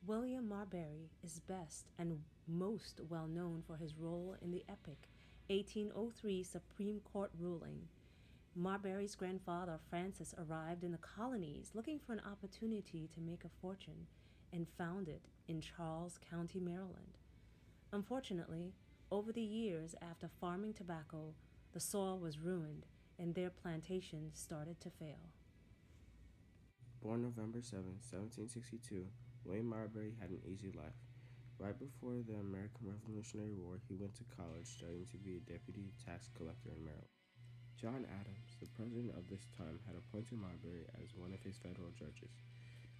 William Marbury is best and most well known for his role in the epic 1803 Supreme Court ruling. Marbury's grandfather Francis arrived in the colonies looking for an opportunity to make a fortune and found it in Charles County, Maryland. Unfortunately, over the years after farming tobacco, the soil was ruined and their plantations started to fail. Born November 7, 1762, William Marbury had an easy life. Right before the American Revolutionary War, he went to college studying to be a deputy tax collector in Maryland. John Adams, the president of this time, had appointed Marbury as one of his federal judges,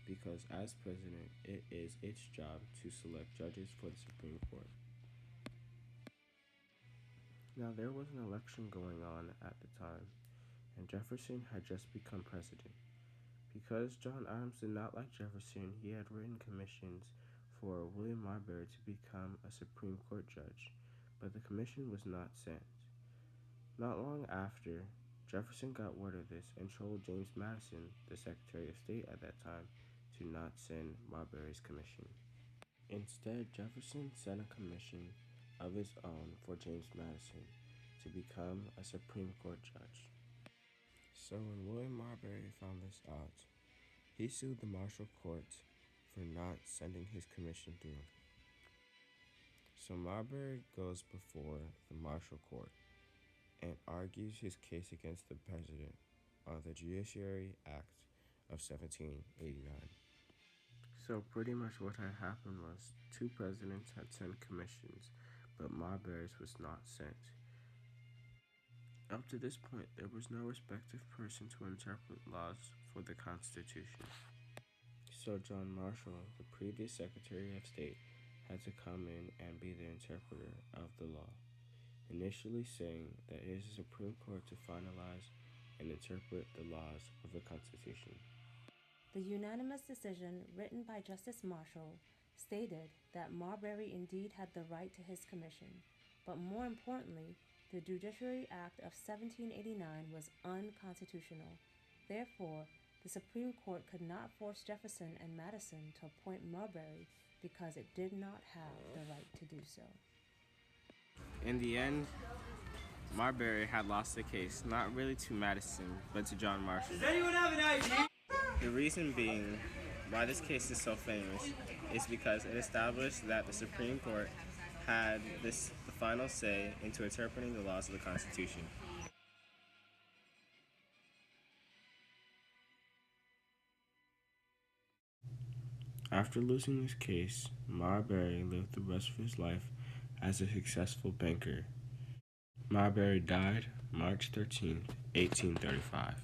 because as president, it is its job to select judges for the Supreme Court. Now, there was an election going on at the time, and Jefferson had just become president. Because John Adams did not like Jefferson, he had written commissions for William Marbury to become a Supreme Court judge, but the commission was not sent. Not long after, Jefferson got word of this and told James Madison, the Secretary of State at that time, to not send Marbury's commission. Instead, Jefferson sent a commission of his own for James Madison to become a Supreme Court judge. So when William Marbury found this out, he sued the Marshall Court for not sending his commission through. So Marbury goes before the Marshall Court and argues his case against the president on the Judiciary Act of 1789. So pretty much what had happened was two presidents had sent commissions, but Marbury's was not sent. Up to this point, there was no respective person to interpret laws for the Constitution. So John Marshall, the previous Secretary of State, had to come in and be the interpreter of the law, initially saying that it is the Supreme Court to finalize and interpret the laws of the Constitution. The unanimous decision written by Justice Marshall stated that Marbury indeed had the right to his commission, but more importantly, the Judiciary Act of 1789 was unconstitutional. Therefore, the Supreme Court could not force Jefferson and Madison to appoint Marbury because it did not have the right to do so. In the end, Marbury had lost the case, not really to Madison, but to John Marshall. Does anyone have an ID? The reason being why this case is so famous is because it established that the Supreme Court had the final say into interpreting the laws of the Constitution. After losing this case, Marbury lived the rest of his life as a successful banker. Marbury died March 13, 1835.